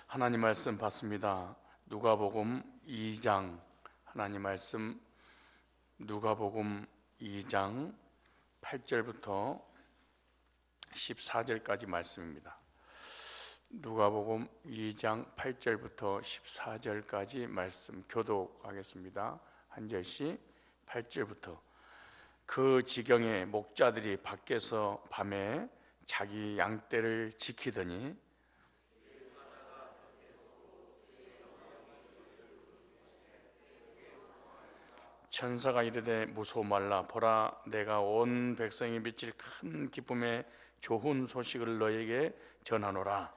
하나님 말씀 받습니다. 누가복음 2장 하나님 말씀 누가복음 2장 8절부터 14절까지 말씀입니다. 누가복음 2장 8절부터 14절까지 말씀 교독하겠습니다. 한 절씩 8절부터. 그 지경에 목자들이 밖에서 밤에 자기 양떼를 지키더니 천사가 이르되 무서워 말라. 보라, 내가 온 백성이 미칠 큰 기쁨의 좋은 소식을 너에게 전하노라.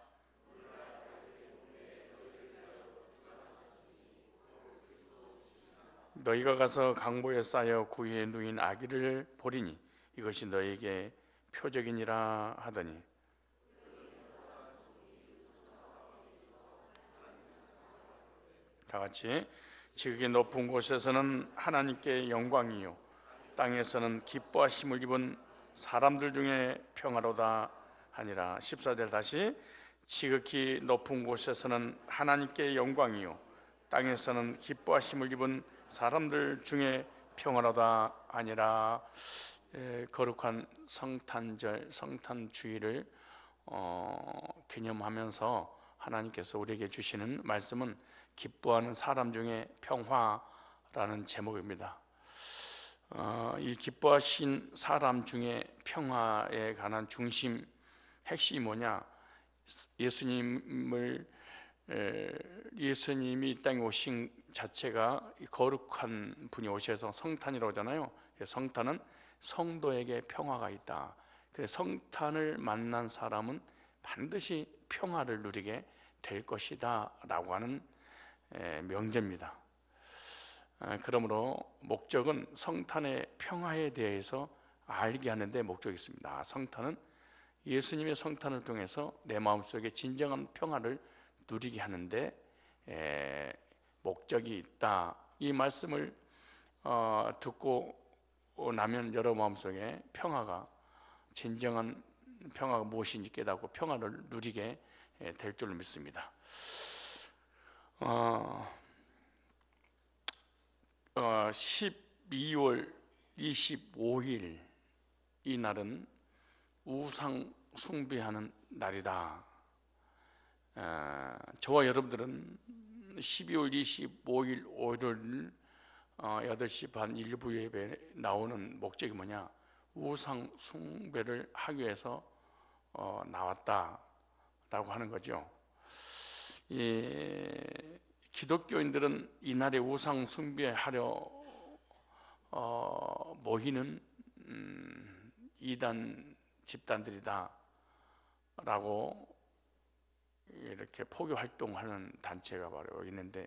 너희가 가서 강보에 쌓여 구유에 누인 아기를 보리니 이것이 너에게 표적이니라 하더니 다 같이 지극히 높은 곳에서는 하나님께 영광이요 땅에서는 기뻐하심을 입은 사람들 중에 평화로다 하니라. 14절 다시. 지극히 높은 곳에서는 하나님께 영광이요 땅에서는 기뻐하심을 입은 사람들 중에 평화로다 하니라. 거룩한 성탄절, 성탄주의를 기념하면서 하나님께서 우리에게 주시는 말씀은 기뻐하는 사람 중에 평화라는 제목입니다. 이 기뻐하신 사람 중에 평화에 관한 중심, 핵심이 뭐냐? 예수님이 이 땅에 오신 자체가 거룩한 분이 오셔서 성탄이라고 하잖아요. 성탄은 성도에게 평화가 있다. 그래서 성탄을 만난 사람은 반드시 평화를 누리게 될 것이다 라고 하는 명제입니다. 그러므로 목적은 성탄의 평화에 대해서 알게 하는 데 목적이 있습니다. 성탄은 예수님의 성탄을 통해서 내 마음속에 진정한 평화를 누리게 하는데 목적이 있다. 이 말씀을 듣고 나면 여러 마음속에 평화가, 진정한 평화가 무엇인지 깨닫고 평화를 누리게 될 줄로 믿습니다. 12월 25일 이 날은 우상 숭배하는 날이다. 저와 여러분들은 12월 25일 월요일 8시 반 일부 예배에 나오는 목적이 뭐냐? 우상 숭배를 하기 위해서 나왔다라고 하는 거죠. 기독교인들은 이날에 우상 숭배하려 모이는 이단 집단들이다 라고 이렇게 포교 활동하는 단체가 바로 있는데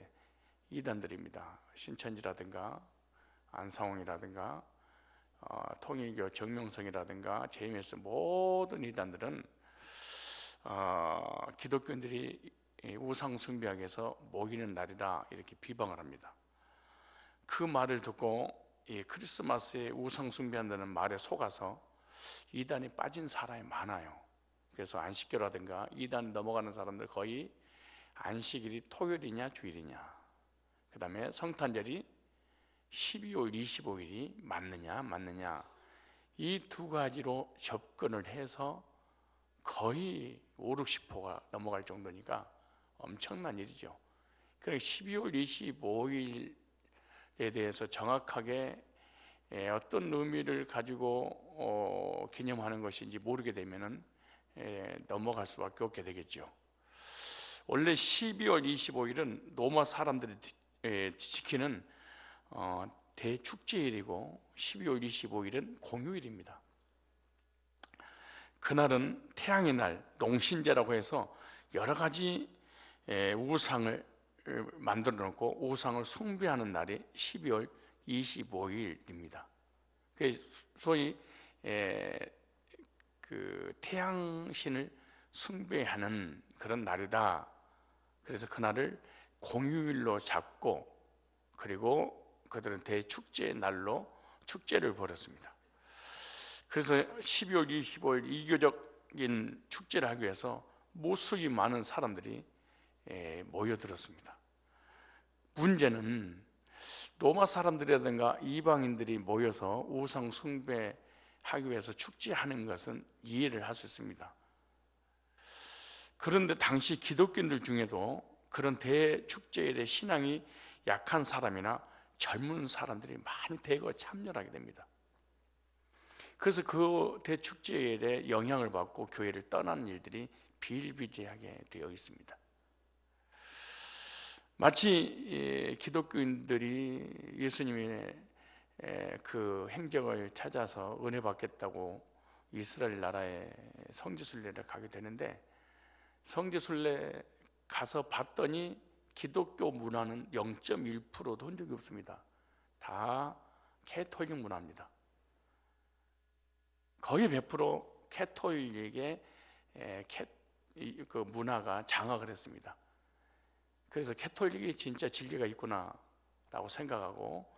이단들입니다. 신천지라든가 안상홍이라든가 통일교 정명성이라든가 JMS 모든 이단들은 기독교인들이 우상 숭배하기 위해서 모이는 날이다 이렇게 비방을 합니다. 그 말을 듣고 크리스마스에 우상 숭배한다는 말에 속아서 이단에 빠진 사람이 많아요. 그래서 안식교라든가 이단 넘어가는 사람들 거의 안식일이 토요일이냐 주일이냐, 그 다음에 성탄절이 12월 25일이 맞느냐 이 두 가지로 접근을 해서 거의 5, 60%가 넘어갈 정도니까 엄청난 일이죠. 그러니까 12월 25일에 대해서 정확하게 어떤 의미를 가지고 기념하는 것인지 모르게 되면은 넘어갈 수밖에 없게 되겠죠. 원래 12월 25일은 로마 사람들이 지키는 대축제일이고 12월 25일은 공휴일입니다. 그날은 태양의 날, 농신제라고 해서 여러 가지 우상을 만들어 놓고 우상을 숭배하는 날이 12월 25일입니다. 소위 그 태양신을 숭배하는 그런 날이다. 그래서 그날을 공휴일로 잡고 그리고 그들은 대축제의 날로 축제를 벌였습니다. 그래서 12월 25일 이교적인 축제를 하기 위해서 무수히 많은 사람들이 모여들었습니다. 문제는 로마 사람들이라든가 이방인들이 모여서 우상 숭배하기 위해서 축제하는 것은 이해를 할 수 있습니다. 그런데 당시 기독교인들 중에도 그런 대축제일에 신앙이 약한 사람이나 젊은 사람들이 많이 대거 참여하게 됩니다. 그래서 그 대축제일에 영향을 받고 교회를 떠나는 일들이 비일비재하게 되어 있습니다. 마치 기독교인들이 예수님의 그 행적을 찾아서 은혜 받겠다고 이스라엘 나라의 성지순례를 가게 되는데, 성지순례 가서 봤더니 기독교 문화는 0.1%도 본 적이 없습니다. 다 캐톨릭 문화입니다. 거의 100% 캐톨릭의 그 문화가 장악을 했습니다. 그래서 캐톨릭이 진짜 진리가 있구나 라고 생각하고,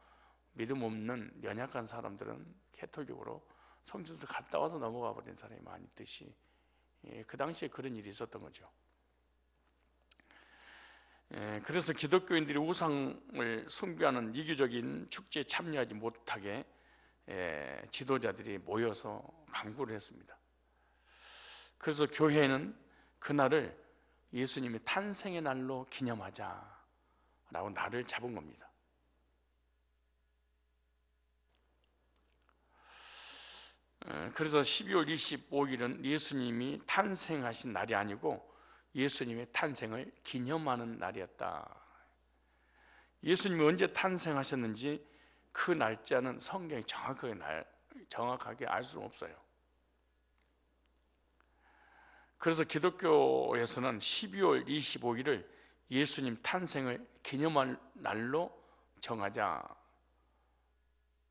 믿음 없는 연약한 사람들은 캐톨릭으로 성지순례 갔다 와서 넘어가 버린 사람이 많이 있듯이 그 당시에 그런 일이 있었던 거죠. 그래서 기독교인들이 우상을 숭배하는 이기적인 축제에 참여하지 못하게 지도자들이 모여서 강구를 했습니다. 그래서 교회는 그날을 예수님의 탄생의 날로 기념하자라고 날을 잡은 겁니다. 그래서 12월 25일은 예수님이 탄생하신 날이 아니고 예수님의 탄생을 기념하는 날이었다. 예수님이 언제 탄생하셨는지 그 날짜는 성경이 정확하게 알 수는 없어요. 그래서 기독교에서는 12월 25일을 예수님 탄생을 기념할 날로 정하자.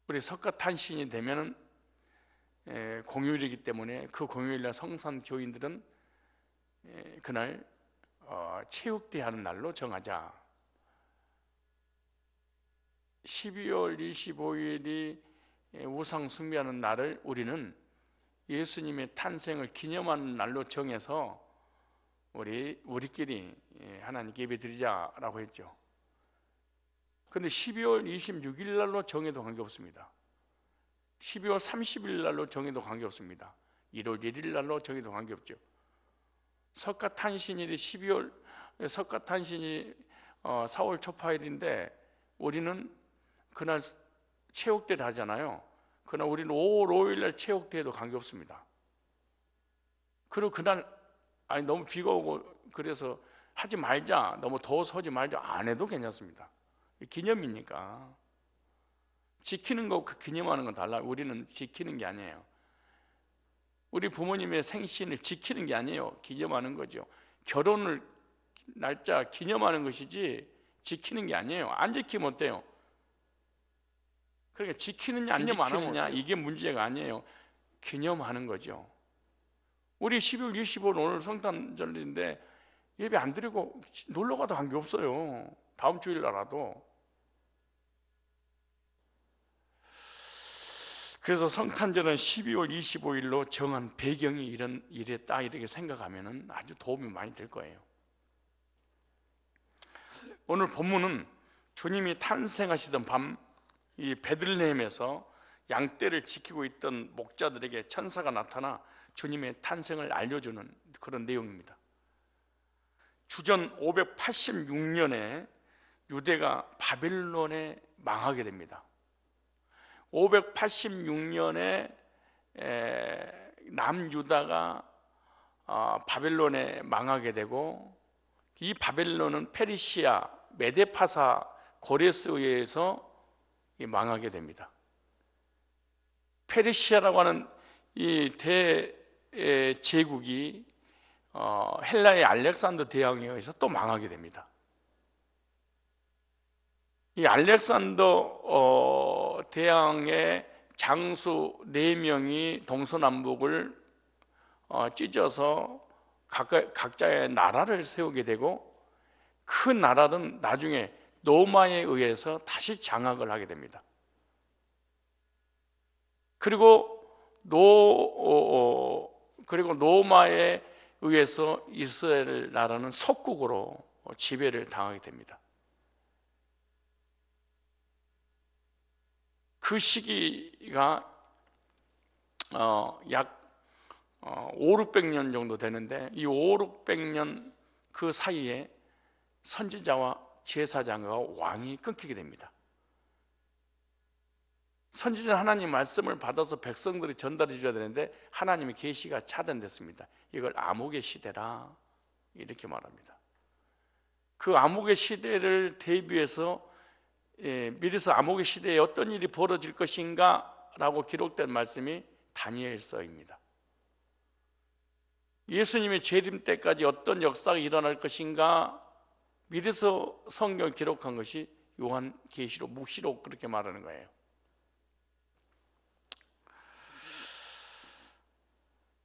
우리 석가탄신이 되면은 공휴일이기 때문에 그 공휴일날 성산 교인들은 그날 체육대회하는 날로 정하자. 12월 25일이 우상 숭배하는 날을 우리는 예수님의 탄생을 기념하는 날로 정해서 우리끼리 하나님께 예배드리자라고 했죠. 그런데 12월 26일 날로 정해도 관계없습니다. 12월 30일 날로 정해도 관계없습니다. 1월 1일 날로 정해도 관계없죠. 석가탄신일이 4월 초파일인데 우리는 그날 체육대회를 하잖아요. 그날 우리는 5월 5일 날 체육대회도 관계없습니다. 그리고 그날 너무 비가 오고 그래서 하지 말자, 너무 더워서 하지 말자 안 해도 괜찮습니다. 기념이니까. 지키는 것과 기념하는 건 달라요. 우리는 지키는 게 아니에요. 우리 부모님의 생신을 지키는 게 아니에요. 기념하는 거죠. 결혼을 날짜 기념하는 것이지 지키는 게 아니에요. 안 지키면 어때요? 그러니까 지키느냐 안 지키느냐 이게 문제가 아니에요. 기념하는 거죠. 우리 12월 25일 오늘 성탄절인데 예배 안 드리고 놀러 가도 관계없어요. 다음 주일 날라도. 그래서 성탄절은 12월 25일로 정한 배경이 이랬다 이렇게 생각하면 아주 도움이 많이 될 거예요. 오늘 본문은 주님이 탄생하시던 밤 이 베들레헴에서 양떼를 지키고 있던 목자들에게 천사가 나타나 주님의 탄생을 알려주는 그런 내용입니다. 주전 586년에 유대가 바벨론에 망하게 됩니다. 586년에 남유다가 바벨론에 망하게 되고, 이 바벨론은 페르시아 메데파사 고레스에 의해서 망하게 됩니다. 페르시아라고 하는 이 대제국이 헬라의 알렉산더 대왕에 의해서 또 망하게 됩니다. 이 알렉산더 대왕의 장수 4명이 동서남북을 찢어서 각자의 나라를 세우게 되고, 그 나라는 나중에 로마에 의해서 다시 장악을 하게 됩니다. 그리고 로마에 의해서 이스라엘 나라는 속국으로 지배를 당하게 됩니다. 그 시기가 약 5, 600년 정도 되는데, 이 5, 600년 그 사이에 선지자와 제사장과 왕이 끊기게 됩니다. 선지자 하나님 말씀을 받아서 백성들이 전달해 줘야 되는데 하나님의 계시가 차단됐습니다. 이걸 암흑의 시대라 이렇게 말합니다. 그 암흑의 시대를 대비해서 미래서 암흑의 시대에 어떤 일이 벌어질 것인가 라고 기록된 말씀이 다니엘서입니다. 예수님의 재림 때까지 어떤 역사가 일어날 것인가 미래서 성경을 기록한 것이 요한계시록, 묵시록 그렇게 말하는 거예요.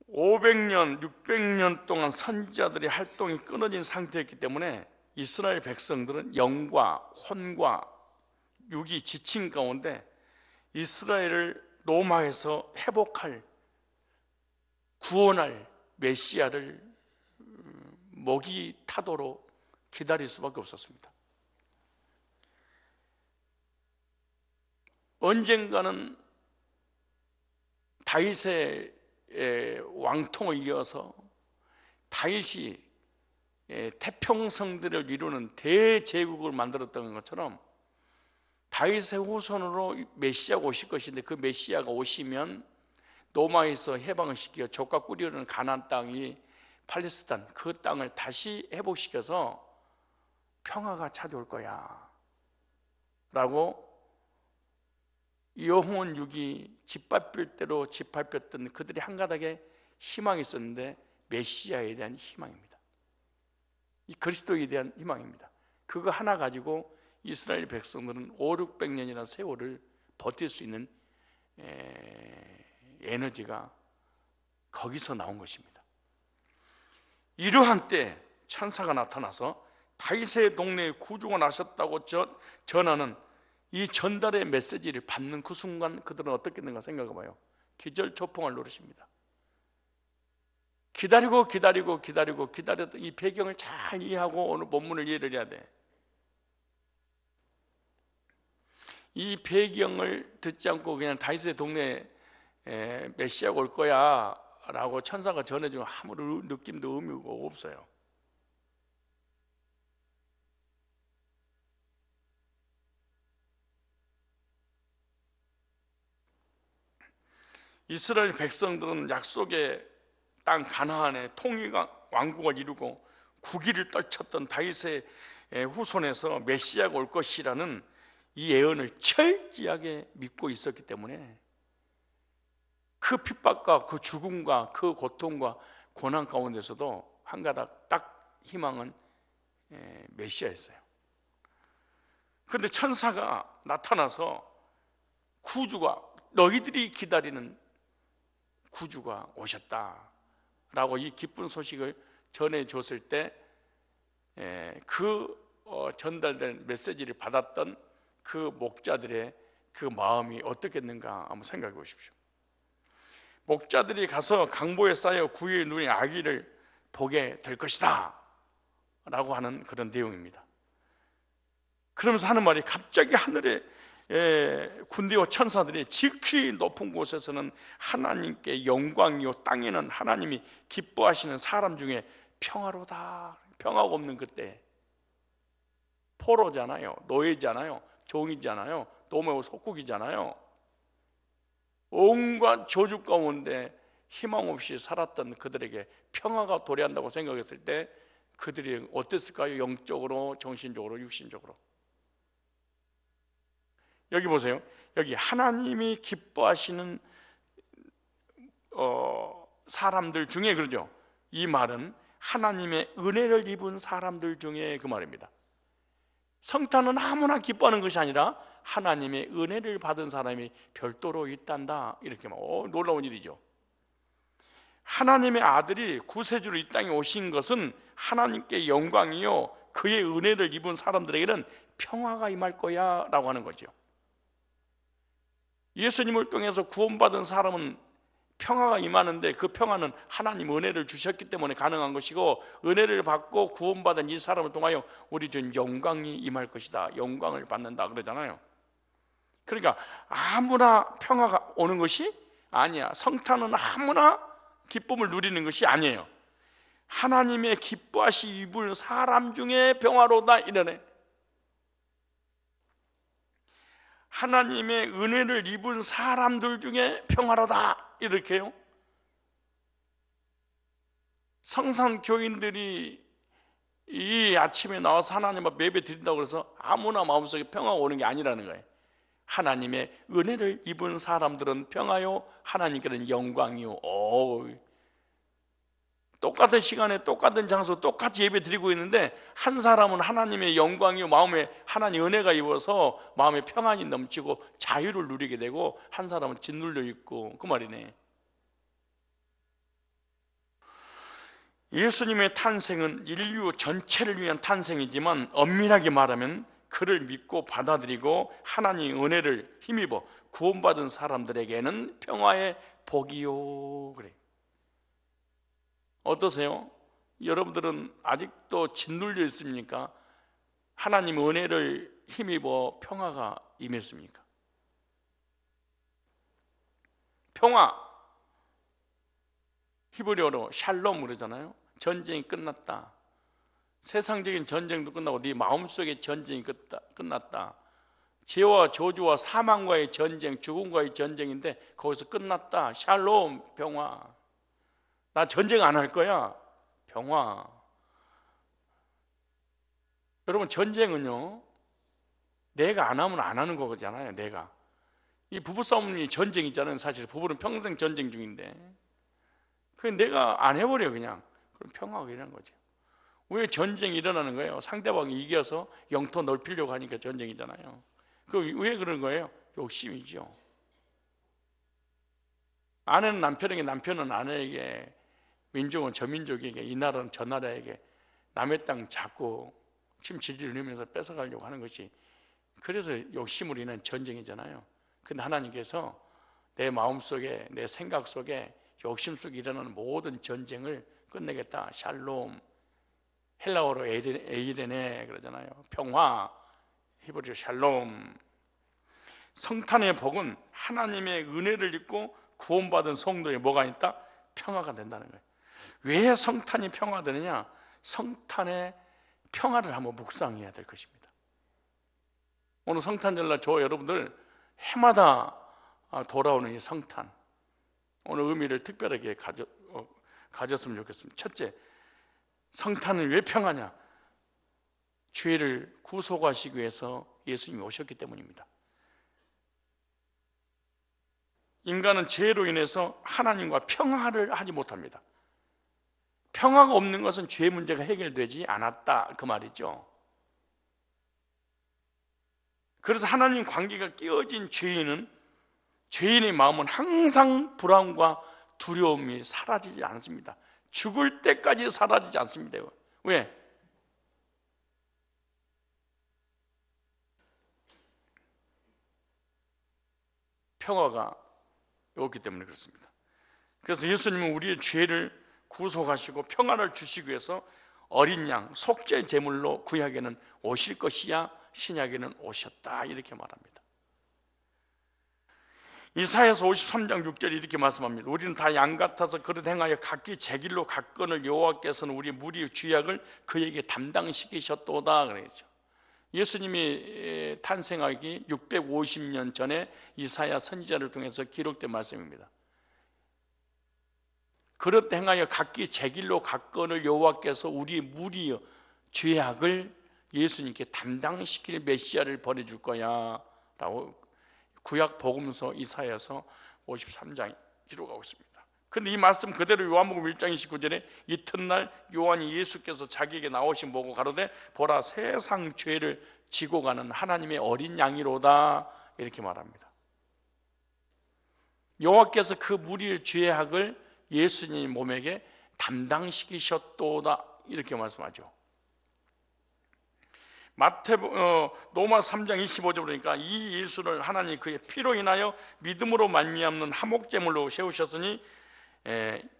(500년) (600년) 동안 선지자들의 활동이 끊어진 상태였기 때문에 이스라엘 백성들은 영과 혼과 육이 지친 가운데 이스라엘을 로마에서 회복할, 구원할 메시아를 목이 타도록 기다릴 수밖에 없었습니다. 언젠가는 다윗의 왕통을 이어서 다윗이 태평성들을 이루는 대제국을 만들었던 것처럼 다윗의 후손으로 메시아가 오실 것인데, 그 메시아가 오시면 로마에서 해방을 시켜 족과 꿀이 흐르는 가나안 땅이 팔레스타인, 그 땅을 다시 회복시켜서 평화가 찾아올 거야 라고 영혼 육이 짓밟힐 대로 짓밟혔던 그들이 한 가닥의 희망이 있었는데, 메시아에 대한 희망입니다. 이 그리스도에 대한 희망입니다. 그거 하나 가지고 이스라엘 백성들은 5, 600년이라는 세월을 버틸 수 있는 에너지가 거기서 나온 것입니다. 이러한 때 천사가 나타나서 다윗의 동네에 구주가 나셨다고 전하는 이 전달의 메시지를 받는 그 순간 그들은 어떻게 됐는가 생각해봐요. 기절초풍을 누르십니다. 기다렸던 이 배경을 잘 이해하고 오늘 본문을 이해를 해야 돼. 이 배경을 듣지 않고 그냥 다윗의 동네에 메시아가 올 거야 라고 천사가 전해주면 아무런 느낌도 의미가 없어요. 이스라엘 백성들은 약속의 땅 가나안의 통일과 왕국을 이루고 국위를 떨쳤던 다윗의 후손에서 메시아가 올 것이라는 이 예언을 철저하게 믿고 있었기 때문에 그 핍박과 그 죽음과 그 고통과 고난 가운데서도 한 가닥 딱 희망은 메시아였어요. 그런데 천사가 나타나서 구주가, 너희들이 기다리는 구주가 오셨다라고 이 기쁜 소식을 전해줬을 때 전달된 메시지를 받았던 그 목자들의 그 마음이 어떻겠는가 한번 생각해 보십시오. 목자들이 가서 강보에 쌓여 구유의 눈이 아기를 보게 될 것이다 라고 하는 그런 내용입니다. 그러면서 하는 말이, 갑자기 하늘에 군대와 천사들이 지극히 높은 곳에서는 하나님께 영광이요, 땅에는 하나님이 기뻐하시는 사람 중에 평화로다. 평화가 없는 그때, 포로잖아요, 노예잖아요, 종이잖아요, 노매와 속국이잖아요. 온갖 저주 가운데 희망 없이 살았던 그들에게 평화가 도래한다고 생각했을 때 그들이 어땠을까요? 영적으로, 정신적으로, 육신적으로. 여기 보세요. 여기 하나님이 기뻐하시는 사람들 중에, 그러죠. 이 말은 하나님의 은혜를 입은 사람들 중에 그 말입니다. 성탄은 아무나 기뻐하는 것이 아니라 하나님의 은혜를 받은 사람이 별도로 있단다, 이렇게 놀라운 일이죠. 하나님의 아들이 구세주로 이 땅에 오신 것은 하나님께 영광이요, 그의 은혜를 입은 사람들에게는 평화가 임할 거야 라고 하는 거죠. 예수님을 통해서 구원받은 사람은 평화가 임하는데 그 평화는 하나님 은혜를 주셨기 때문에 가능한 것이고, 은혜를 받고 구원받은 이 사람을 통하여 우리 전 영광이 임할 것이다, 영광을 받는다 그러잖아요. 그러니까 아무나 평화가 오는 것이 아니야. 성탄은 아무나 기쁨을 누리는 것이 아니에요. 하나님의 기뻐하시 입을 사람 중에 평화로다 이러네. 하나님의 은혜를 입은 사람들 중에 평화로다 이렇게요. 성산 교인들이 이 아침에 나와서 하나님 앞에 예배 드린다고 해서 아무나 마음속에 평화가 오는 게 아니라는 거예요. 하나님의 은혜를 입은 사람들은 평화요, 하나님께는 영광이요. 똑같은 시간에 똑같은 장소 똑같이 예배 드리고 있는데 한 사람은 하나님의 영광이요, 마음에 하나님 은혜가 입어서 마음에 평안이 넘치고 자유를 누리게 되고, 한 사람은 짓눌려 있고, 그 말이네. 예수님의 탄생은 인류 전체를 위한 탄생이지만 엄밀하게 말하면 그를 믿고 받아들이고 하나님의 은혜를 힘입어 구원받은 사람들에게는 평화의 복이요. 그래. 어떠세요? 여러분들은 아직도 짓눌려 있습니까? 하나님 은혜를 힘입어 평화가 임했습니까? 평화, 히브리어로 샬롬 그러잖아요. 전쟁이 끝났다. 세상적인 전쟁도 끝나고 네 마음속의 전쟁이 끝났다. 죄와 저주와 사망과의 전쟁, 죽음과의 전쟁인데 거기서 끝났다. 샬롬, 평화. 나 전쟁 안 할 거야. 평화. 여러분, 전쟁은요, 내가 안 하면 안 하는 거잖아요. 내가. 이 부부싸움이 전쟁이잖아요. 사실 부부는 평생 전쟁 중인데 그냥 내가 안 해버려 그냥. 그럼 평화가 이런 거죠. 왜 전쟁이 일어나는 거예요? 상대방이 이겨서 영토 넓히려고 하니까 전쟁이잖아요. 왜 그런 거예요? 욕심이죠. 아내는 남편에게, 남편은 아내에게, 민족은 저 민족에게, 이 나라는 저 나라에게 남의 땅 자꾸 침질질 흘리면서 뺏어가려고 하는 것이, 그래서 욕심으로 인한 전쟁이잖아요. 근데 하나님께서 내 마음속에, 내 생각 속에, 욕심 속에 일어나는 모든 전쟁을 끝내겠다. 샬롬, 헬라어로 에이레네 그러잖아요. 평화, 히브리어 샬롬. 성탄의 복은 하나님의 은혜를 입고 구원받은 성도에 뭐가 있다? 평화가 된다는 거예요. 왜 성탄이 평화되느냐? 성탄의 평화를 한번 묵상해야 될 것입니다. 오늘 성탄절날 저 여러분들 해마다 돌아오는 이 성탄, 오늘 의미를 특별하게 가졌으면 좋겠습니다. 첫째, 성탄은 왜 평화냐? 죄를 구속하시기 위해서 예수님이 오셨기 때문입니다. 인간은 죄로 인해서 하나님과 평화를 하지 못합니다. 평화가 없는 것은 죄 문제가 해결되지 않았다 그 말이죠. 그래서 하나님 관계가 깨어진 죄인의 마음은 항상 불안과 두려움이 사라지지 않습니다. 죽을 때까지 사라지지 않습니다. 왜? 평화가 없기 때문에 그렇습니다. 그래서 예수님은 우리의 죄를 구속하시고 평화를 주시기 위해서 어린 양, 속죄 제물로 구약에는 오실 것이야 신약에는 오셨다 이렇게 말합니다. 이사야서 53장 6절에 이렇게 말씀합니다. 우리는 다 양 같아서 그릇 행하여 각기 제 길로 갔거늘 여호와께서는 우리 무리의 죄악을 그에게 담당시키셨도다 그랬죠. 예수님이 탄생하기 650년 전에 이사야 선지자를 통해서 기록된 말씀입니다. 그릇 행하여 각기 제 길로 갔거늘 여호와께서 우리 무리의 죄악을 예수님께 담당시킬 메시아를 보내줄 거야 라고 구약 복음서 이사야서 53장에 기록하고 있습니다. 그런데 이 말씀 그대로 요한복음 1장 29절에 이튿날 요한이 예수께서 자기에게 나오신 보고 가로되 보라 세상 죄를 지고 가는 하나님의 어린 양이로다 이렇게 말합니다. 여호와께서 그 무리의 죄악을 예수님 몸에게 담당시키셨도다 이렇게 말씀하죠. 로마 3장 25절 보니까 이 예수를 하나님 그의 피로 인하여 믿음으로 말미암는 화목제물로 세우셨으니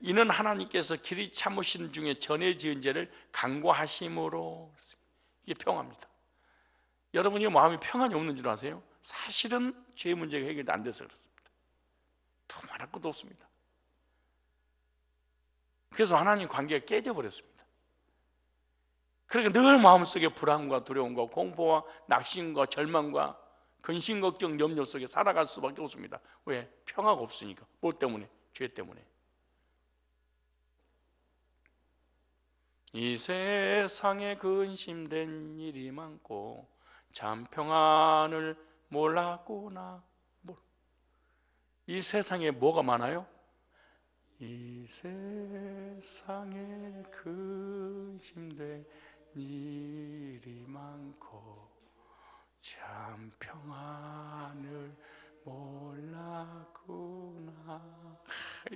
이는 하나님께서 길이 참으신 중에 전에 지은 죄를 간구하심으로. 이게 평화입니다. 여러분이 마음이 평안이 없는 줄 아세요? 사실은 죄 문제가 해결이 안 돼서 그렇습니다. 더 말할 것도 없습니다. 그래서 하나님 관계가 깨져버렸습니다. 그러니까 늘 마음속에 불안과 두려움과 공포와 낙심과 절망과 근심 걱정 염려 속에 살아갈 수밖에 없습니다. 왜? 평화가 없으니까. 뭐 때문에? 죄 때문에. 이 세상에 근심된 일이 많고 참 평안을 몰랐구나. 이 세상에 뭐가 많아요? 이 세상에 근심된 일이 많고 참 평안을 몰랐구나.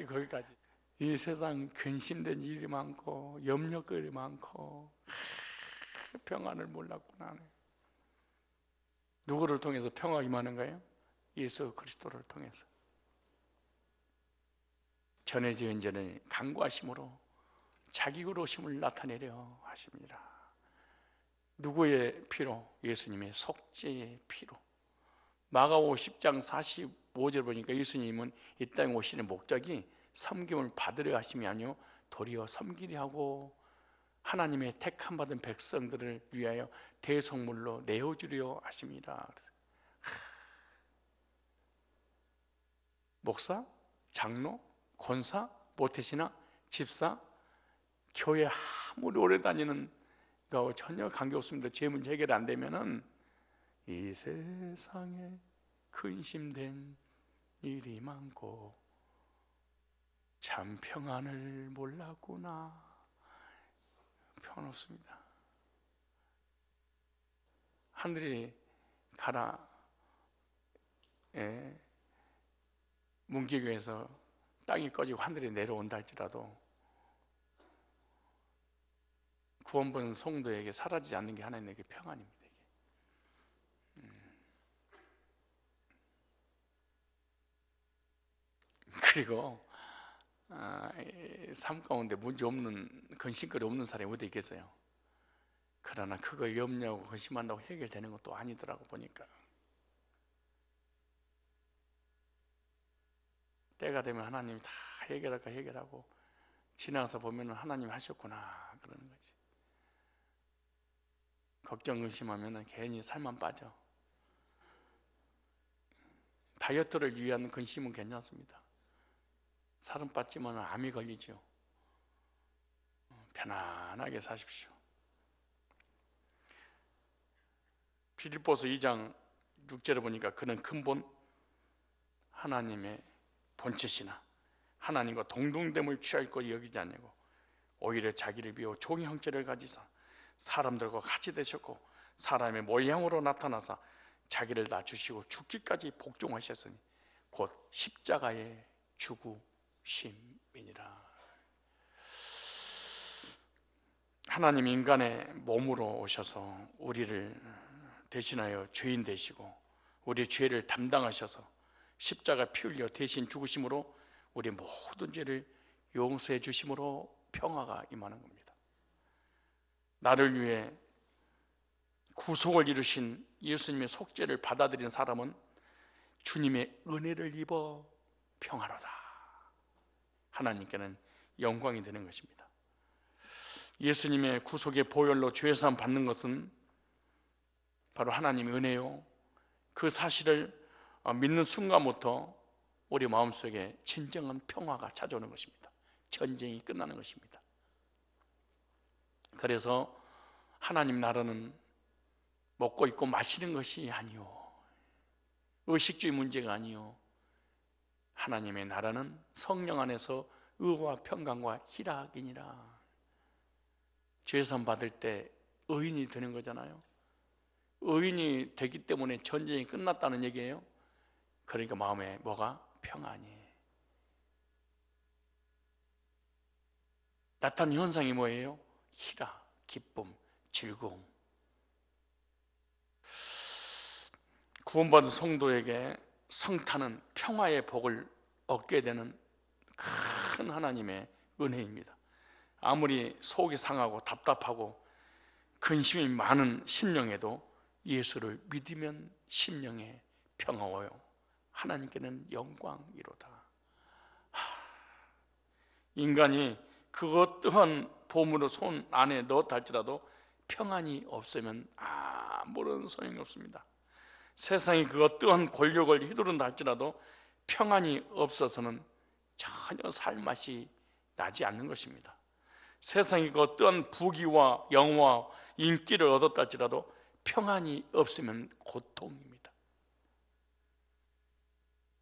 거기까지. 이 세상 근심된 일이 많고 염려거리 많고 평안을 몰랐구나. 누구를 통해서 평화가 임하는 거예요? 예수 그리스도를 통해서. 전에 지은 죄는 간구하심으로 자기 의로우심을 나타내려 하십니다. 누구의 피로? 예수님의 속죄의 피로. 마가오 10장 45절 보니까 예수님은 이 땅에 오시는 목적이 섬김을 받으려 하심이 아니요 도리어 섬기려 하고 하나님의 택함 받은 백성들을 위하여 대속물로 내어주려 하십니다. 목사, 장로, 권사, 모태신앙, 집사, 교회 아무리 오래 다니는 거 전혀 관계없습니다. 죄 문제 해결 안 되면은 이 세상에 근심된 일이 많고 참 평안을 몰랐구나. 평안 없습니다. 하늘이 가라. 문기교에서 땅이 꺼지고 하늘이 내려온다 할지라도 구원받은 성도에게 사라지지 않는 게 하나님에게 평안입니다. 그리고 삶 가운데 문제 없는, 근심거리 없는 사람이 어디 있겠어요? 그러나 그거 염려하고 근심한다고 해결되는 것도 아니더라고. 보니까 때가 되면 하나님이 다 해결할까 해결하고 지나서 보면 하나님이 하셨구나 그러는 거지. 걱정 근심하면 괜히 살만 빠져. 다이어트를 위한 근심은 괜찮습니다. 살은 빠지면 암이 걸리죠. 편안하게 사십시오. 빌립보서 2장 6절에 보니까 그는 근본 하나님의 본체시나 하나님과 동등됨을 취할 것 여기지 않냐고 오히려 자기를 비워 종의 형체를 가지사 사람들과 같이 되셨고 사람의 모양으로 나타나사 자기를 낮추시고 죽기까지 복종하셨으니 곧 십자가의 죽으심이니라. 하나님 인간의 몸으로 오셔서 우리를 대신하여 죄인 되시고 우리의 죄를 담당하셔서 십자가 피 흘려 대신 죽으심으로 우리 모든 죄를 용서해 주심으로 평화가 임하는 겁니다. 나를 위해 구속을 이루신 예수님의 속죄를 받아들인 사람은 주님의 은혜를 입어 평화로다. 하나님께는 영광이 되는 것입니다. 예수님의 구속의 보혈로 죄사함 받는 것은 바로 하나님의 은혜요, 그 사실을 믿는 순간부터 우리 마음속에 진정한 평화가 찾아오는 것입니다. 전쟁이 끝나는 것입니다. 그래서 하나님 나라는 먹고 입고 마시는 것이 아니요, 의식주의 문제가 아니요, 하나님의 나라는 성령 안에서 의와 평강과 희락이니라. 죄사함 받을 때 의인이 되는 거잖아요. 의인이 되기 때문에 전쟁이 끝났다는 얘기예요. 그러니까 마음에 뭐가? 평안이 나타나는 현상이 뭐예요? 희락, 기쁨, 즐거움. 구원받은 성도에게 성탄은 평화의 복을 얻게 되는 큰 하나님의 은혜입니다. 아무리 속이 상하고 답답하고 근심이 많은 심령에도 예수를 믿으면 심령에 평화워요. 하나님께는 영광이로다. 인간이 그것 또한 보물을 손 안에 넣었다 할지라도 평안이 없으면 아무런 소용이 없습니다. 세상이 그것 또한 권력을 휘두른다 할지라도 평안이 없어서는 전혀 살맛이 나지 않는 것입니다. 세상이 그 어떠한 부귀와 영화와 인기를 얻었다 할지라도 평안이 없으면 고통입니다.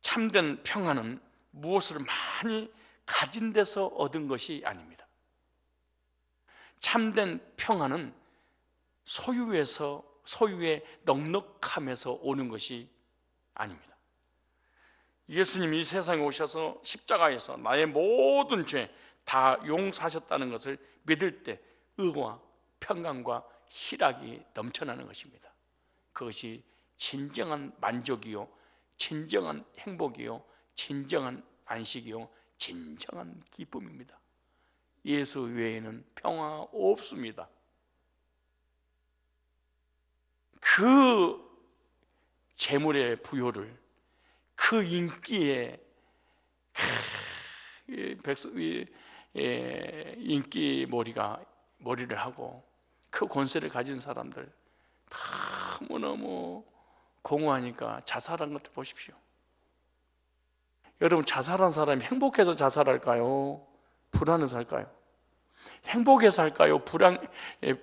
참된 평안은 무엇을 많이 가진 데서 얻은 것이 아닙니다. 참된 평안은 소유의 넉넉함에서 오는 것이 아닙니다. 예수님이 이 세상에 오셔서 십자가에서 나의 모든 죄 다 용서하셨다는 것을 믿을 때 의와 평강과 희락이 넘쳐나는 것입니다. 그것이 진정한 만족이요, 진정한 행복이요, 진정한 안식이요, 진정한 기쁨입니다. 예수 외에는 평화 없습니다. 그 재물의 부요를, 그 인기의 머리를 하고 그 권세를 가진 사람들 너무너무 공허하니까 자살한 것들 보십시오. 여러분, 자살한 사람이 행복해서 자살할까요? 불안해서 할까요? 행복해서 할까요?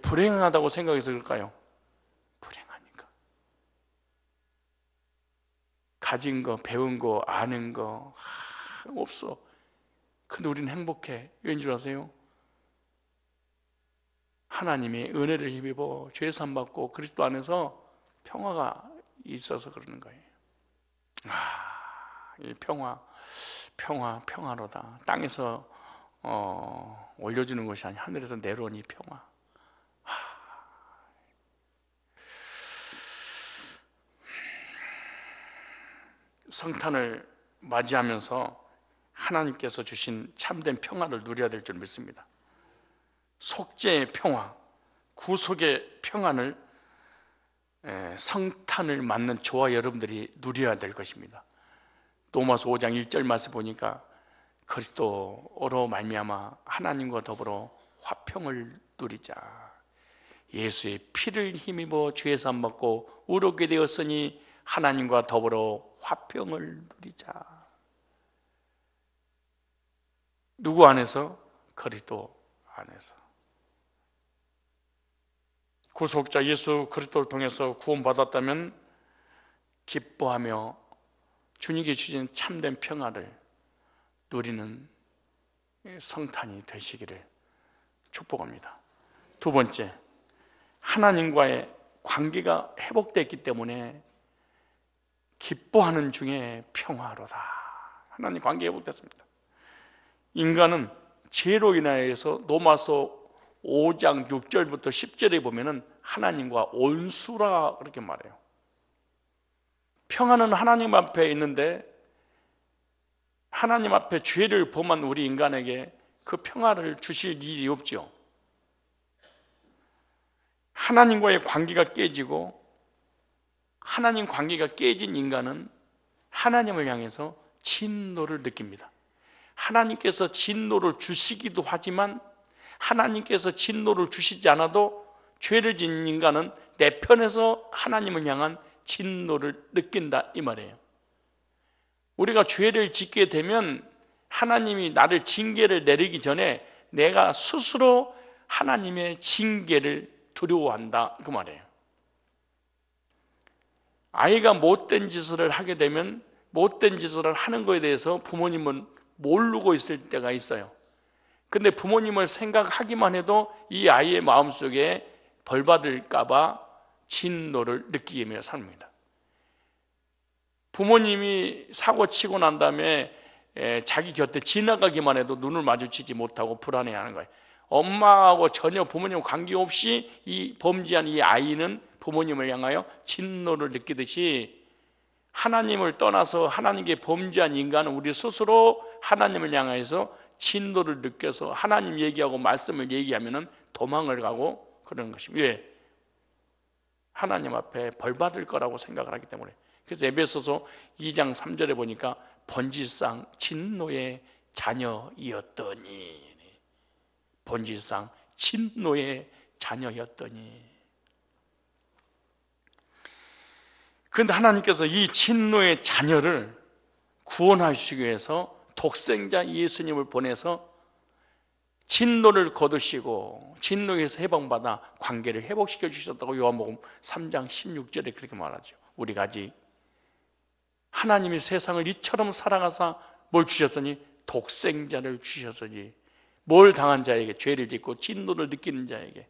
불행하다고 생각해서 그럴까요? 불행하니까. 가진 거, 배운 거, 아는 거 없어. 근데 우리는 행복해. 왠 줄 아세요? 하나님의 은혜를 힘입어 죄산 받고 그리스도 안에서 평화가 있어서 그러는 거예요. 이 평화로다. 땅에서 올려주는 것이 아니라 하늘에서 내려오니 평화. 성탄을 맞이하면서 하나님께서 주신 참된 평화를 누려야 될 줄 믿습니다. 속죄의 평화, 구속의 평안을 성탄을 맞는 저와 여러분들이 누려야 될 것입니다. 로마서 5장 1절 말씀 보니까 그리스도로 말미암아 하나님과 더불어 화평을 누리자. 예수의 피를 힘입어 죄 사함 받고 의롭게 되었으니 하나님과 더불어 화평을 누리자. 누구 안에서? 그리스도 안에서. 구속자 예수 그리스도를 통해서 구원받았다면 기뻐하며 주님께 주신 참된 평화를 누리는 성탄이 되시기를 축복합니다. 두 번째, 하나님과의 관계가 회복됐기 때문에 기뻐하는 중에 평화로다. 하나님 관계 회복됐습니다. 인간은 죄로 인하여서 로마서 5장 6절부터 10절에 보면은 하나님과 원수라 그렇게 말해요. 평안은 하나님 앞에 있는데 하나님 앞에 죄를 범한 우리 인간에게 그 평화를 주실 일이 없죠. 하나님과의 관계가 깨지고 하나님 관계가 깨진 인간은 하나님을 향해서 진노를 느낍니다. 하나님께서 진노를 주시기도 하지만 하나님께서 진노를 주시지 않아도 죄를 지은 인간은 내 편에서 하나님을 향한 진노를 느낀다 이 말이에요. 우리가 죄를 짓게 되면 하나님이 나를 징계를 내리기 전에 내가 스스로 하나님의 징계를 두려워한다 그 말이에요. 아이가 못된 짓을 하게 되면 못된 짓을 하는 것에 대해서 부모님은 모르고 있을 때가 있어요. 근데 부모님을 생각하기만 해도 이 아이의 마음속에 벌받을까 봐 진노를 느끼며 삽니다. 부모님이 사고치고 난 다음에 자기 곁에 지나가기만 해도 눈을 마주치지 못하고 불안해하는 거예요. 엄마하고 전혀 부모님 관계없이 이 범죄한 이 아이는 부모님을 향하여 진노를 느끼듯이 하나님을 떠나서 하나님께 범죄한 인간은 우리 스스로 하나님을 향해서 진노를 느껴서 하나님 얘기하고 말씀을 얘기하면 도망을 가고 그러는 것입니다. 왜? 하나님 앞에 벌 받을 거라고 생각을 하기 때문에. 그래서 에베소서 2장 3절에 보니까 본질상 진노의 자녀였더니, 본질상 진노의 자녀였더니. 그런데 하나님께서 이 진노의 자녀를 구원하시기 위해서 독생자 예수님을 보내서 진노를 거두시고 진노에서 해방받아 관계를 회복시켜 주셨다고 요한복음 3장 16절에 그렇게 말하죠. 우리가 아직 하나님이 세상을 이처럼 사랑하사 뭘 주셨으니? 독생자를 주셨으니. 뭘 당한 자에게? 죄를 짓고 진노를 느끼는 자에게.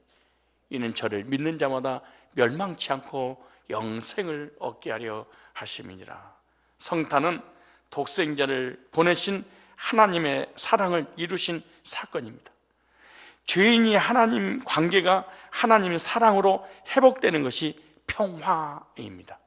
이는 저를 믿는 자마다 멸망치 않고 영생을 얻게 하려 하심이니라. 성탄은 독생자를 보내신 하나님의 사랑을 이루신 사건입니다. 죄인이 하나님 관계가 하나님의 사랑으로 회복되는 것이 평화입니다.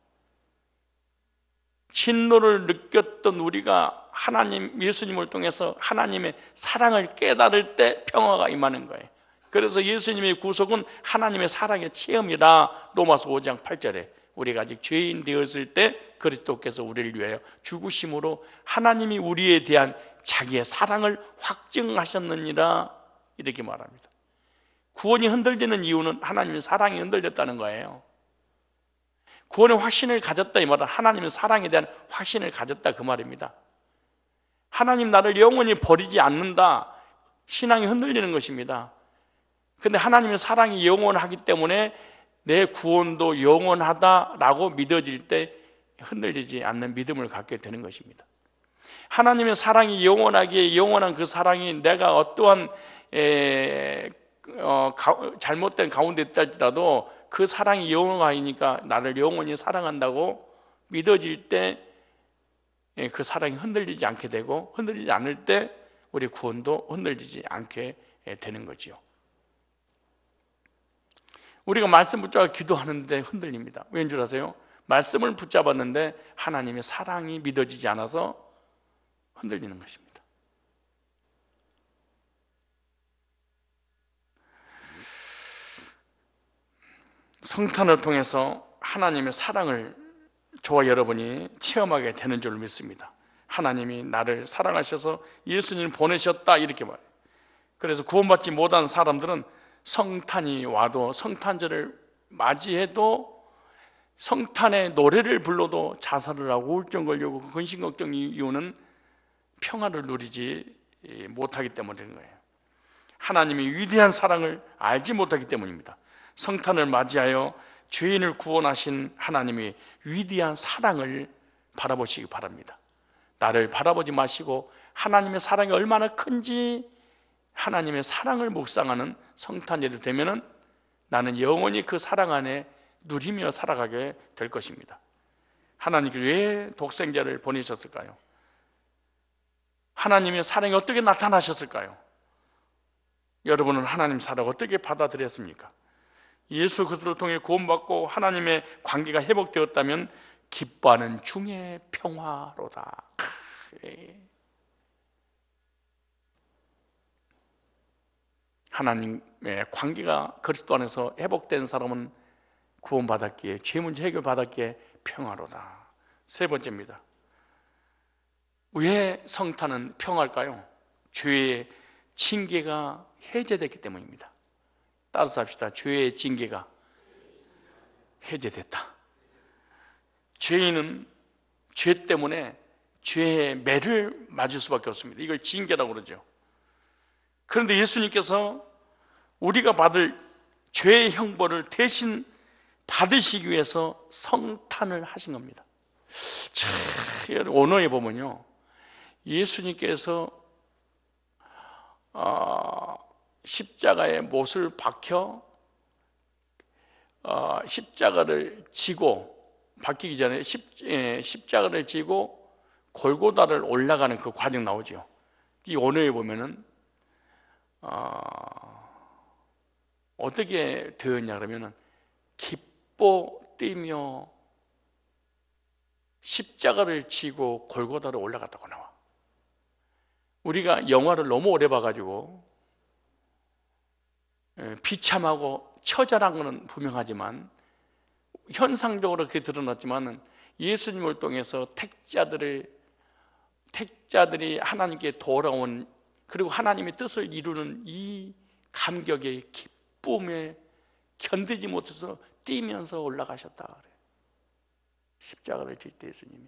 진노를 느꼈던 우리가 하나님 예수님을 통해서 하나님의 사랑을 깨달을 때 평화가 임하는 거예요. 그래서 예수님의 구속은 하나님의 사랑의 체험이라 로마서 5장 8절에 우리가 아직 죄인 되었을 때 그리스도께서 우리를 위하여 죽으심으로 하나님이 우리에 대한 자기의 사랑을 확증하셨느니라 이렇게 말합니다. 구원이 흔들리는 이유는 하나님의 사랑이 흔들렸다는 거예요. 구원의 확신을 가졌다 이 말은 하나님의 사랑에 대한 확신을 가졌다 그 말입니다. 하나님 나를 영원히 버리지 않는다, 신앙이 흔들리는 것입니다. 그런데 하나님의 사랑이 영원하기 때문에 내 구원도 영원하다라고 믿어질 때 흔들리지 않는 믿음을 갖게 되는 것입니다. 하나님의 사랑이 영원하기에 영원한 그 사랑이 내가 어떠한 잘못된 가운데 있다 할지라도 그 사랑이 영원하니까 나를 영원히 사랑한다고 믿어질 때 그 사랑이 흔들리지 않게 되고, 흔들리지 않을 때 우리 구원도 흔들리지 않게 되는 거죠. 우리가 말씀 붙잡아 기도하는데 흔들립니다. 왠 줄 아세요? 말씀을 붙잡았는데 하나님의 사랑이 믿어지지 않아서 흔들리는 것입니다. 성탄을 통해서 하나님의 사랑을 저와 여러분이 체험하게 되는 줄 믿습니다. 하나님이 나를 사랑하셔서 예수님을 보내셨다 이렇게 말해요. 그래서 구원받지 못한 사람들은 성탄이 와도, 성탄절을 맞이해도, 성탄의 노래를 불러도 자살을 하고 우울증 걸리고 근심 걱정 이유는 평화를 누리지 못하기 때문인 거예요. 하나님의 위대한 사랑을 알지 못하기 때문입니다. 성탄을 맞이하여 죄인을 구원하신 하나님의 위대한 사랑을 바라보시기 바랍니다. 나를 바라보지 마시고 하나님의 사랑이 얼마나 큰지 하나님의 사랑을 묵상하는 성탄절이 되면은 나는 영원히 그 사랑 안에 누리며 살아가게 될 것입니다. 하나님께 왜 독생자를 보내셨을까요? 하나님의 사랑이 어떻게 나타나셨을까요? 여러분은 하나님 사랑을 어떻게 받아들였습니까? 예수 그리스도를 통해 구원받고 하나님의 관계가 회복되었다면 기뻐하는 중에 평화로다. 하나님의 관계가 그리스도 안에서 회복된 사람은 구원받았기에, 죄 문제 해결받았기에 평화로다. 세 번째입니다. 왜 성탄은 평화일까요? 죄의 징계가 해제됐기 때문입니다. 따라서 합시다. 죄의 징계가 해제됐다. 죄인은 죄 때문에 죄의 매를 맞을 수밖에 없습니다. 이걸 징계라고 그러죠. 그런데 예수님께서 우리가 받을 죄의 형벌을 대신 받으시기 위해서 성탄을 하신 겁니다. 언어에 보면요, 예수님께서 십자가에 못을 박혀 십자가를 지고, 박히기 전에 십자가를 지고 골고다를 올라가는 그 과정 나오죠. 이 언어에 보면은 어떻게 되었냐 그러면은 기뻐 뛰며 십자가를 지고 골고다로 올라갔다고 나와. 우리가 영화를 너무 오래 봐가지고 비참하고 처절한 것은 분명하지만, 현상적으로 그게 드러났지만, 예수님을 통해서 택자들이 하나님께 돌아온, 그리고 하나님의 뜻을 이루는 이 감격의 기쁨에 견디지 못해서 뛰면서 올라가셨다 그래요. 십자가를 질 때 예수님이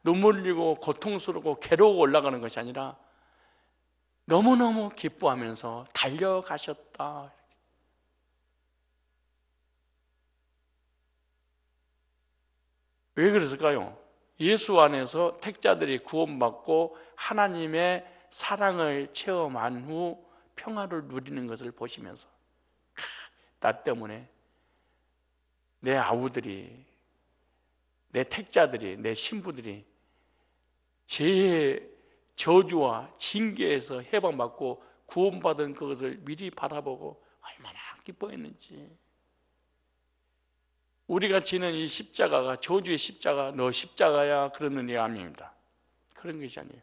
눈물 흘리고 고통스럽고 괴로워 올라가는 것이 아니라 너무너무 기뻐하면서 달려가셨다. 왜 그랬을까요? 예수 안에서 택자들이 구원받고 하나님의 사랑을 체험한 후 평화를 누리는 것을 보시면서, 나 때문에 내 아우들이, 내 택자들이, 내 신부들이 제 저주와 징계에서 해방받고 구원받은 그것을 미리 바라보고 얼마나 기뻐했는지. 우리가 지는 이 십자가가 저주의 십자가, 너 십자가야 그러는 게 아닙니다. 그런 것이 아니에요.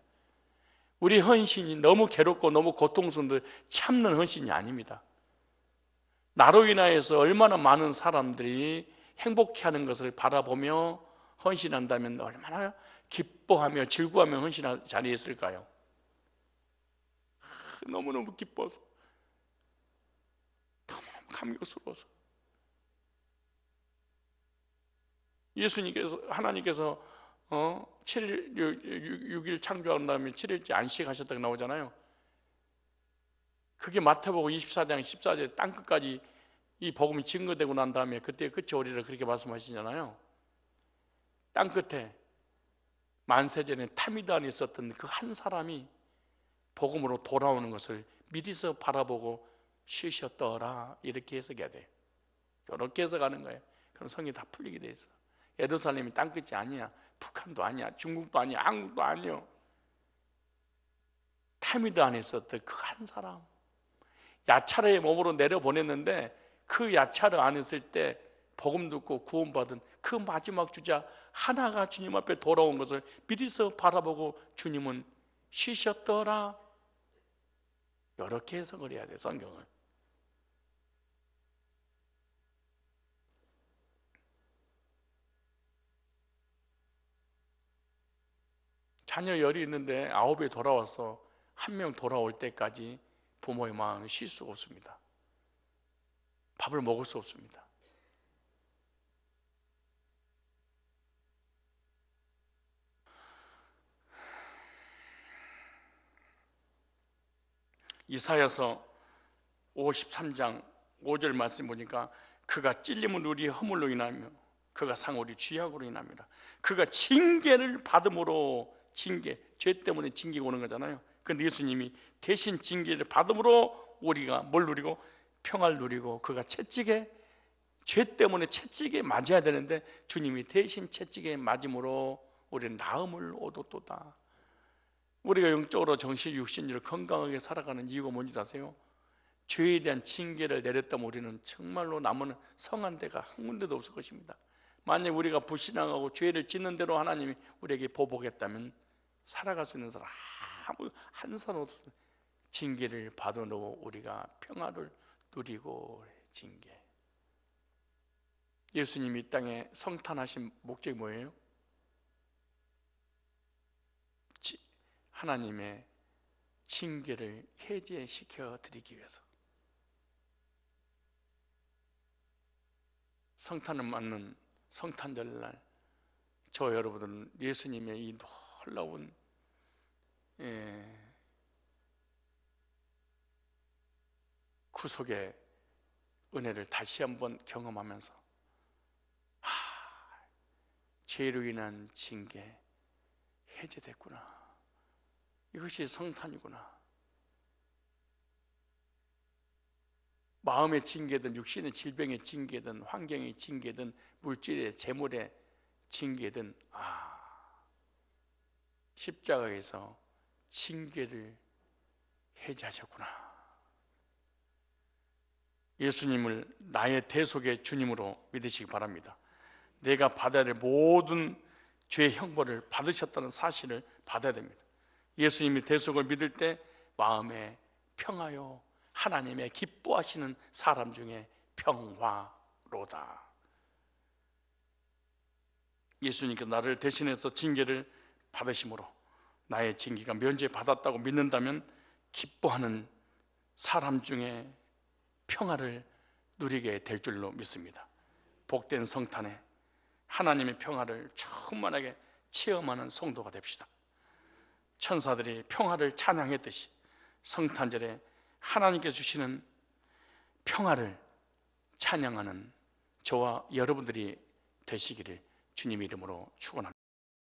우리 헌신이 너무 괴롭고 너무 고통스러운데 참는 헌신이 아닙니다. 나로 인하여서 얼마나 많은 사람들이 행복해하는 것을 바라보며 헌신한다면 얼마나 기뻐하며 즐거워하며 헌신할 자리에 있을까요? 너무너무 기뻐서, 너무너무 감격스러워서. 예수님께서, 하나님께서 7일, 6일 창조한 다음에 7일째 안식하셨다고 나오잖아요. 그게 마태복음 24장 14절 땅끝까지 이 복음이 증거되고 난 다음에 그때 끝이 오리라 그렇게 말씀하시잖아요. 땅끝에 만세전에 타미드 안에 있었던 그 한 사람이 복음으로 돌아오는 것을 미리서 바라보고 쉬셨더라, 이렇게 해석해야 돼요. 이렇게 해석하는 거예요. 그럼 성이 다 풀리게 돼 있어. 예루살렘이 땅끝이 아니야. 북한도 아니야. 중국도 아니야. 한국도 아니요. 타미드 안에 있었던 그 한 사람, 야차르의 몸으로 내려보냈는데 그 야차르 안에 있을 때 복음 듣고 구원받은 그 마지막 주자 하나가 주님 앞에 돌아온 것을 미리서 바라보고 주님은 쉬셨더라, 이렇게 해석을 해야 돼, 성경을. 자녀 열이 있는데 9이 돌아와서 한 명 돌아올 때까지 부모의 마음은 쉴 수가 없습니다. 밥을 먹을 수 없습니다. 이사야서 53장 5절 말씀 보니까, 그가 찔림은 우리 허물로 인하며 그가 상을 우리 죄악으로 인합니다. 그가 징계를 받음으로, 징계, 죄 때문에 징계가 오는 거잖아요. 그런데 예수님이 대신 징계를 받음으로 우리가 뭘 누리고? 평화를 누리고, 그가 채찍에, 죄 때문에 채찍에 맞아야 되는데 주님이 대신 채찍에 맞음으로 우리는 나음을 얻었도다. 우리가 영적으로 정신 육신으로 건강하게 살아가는 이유가 뭔지 아세요? 죄에 대한 징계를 내렸다면 우리는 정말로 남은 성한 데가 한 군데도 없을 것입니다. 만약 우리가 불신앙하고 죄를 짓는 대로 하나님이 우리에게 보복했다면 살아갈 수 있는 사람 아무 한 사람 없어요. 징계를 받으로 우리가 평화를 누리고. 징계. 예수님이 이 땅에 성탄하신 목적이 뭐예요? 하나님의 징계를 해제시켜 드리기 위해서. 성탄을 맞는 성탄절날 저 여러분들은 예수님의 이 놀라운 구속의 은혜를 다시 한번 경험하면서, 죄로 인한 징계 해제됐구나, 이것이 성탄이구나. 마음의 징계든 육신의 질병의 징계든 환경의 징계든 물질의 재물의 징계든 십자가에서 징계를 해제하셨구나. 예수님을 나의 대속의 주님으로 믿으시기 바랍니다. 내가 받아야 될 모든 죄의 형벌을 받으셨다는 사실을 받아야 됩니다. 예수님이 대속을 믿을 때 마음에 평하여 하나님의 기뻐하시는 사람 중에 평화로다. 예수님께서 나를 대신해서 징계를 받으심으로 나의 징계가 면제받았다고 믿는다면 기뻐하는 사람 중에 평화를 누리게 될 줄로 믿습니다. 복된 성탄에 하나님의 평화를 충만하게 체험하는 성도가 됩시다. 천사들이 평화를 찬양했듯이 성탄절에 하나님께 주시는 평화를 찬양하는 저와 여러분들이 되시기를 주님의 이름으로 축원합니다.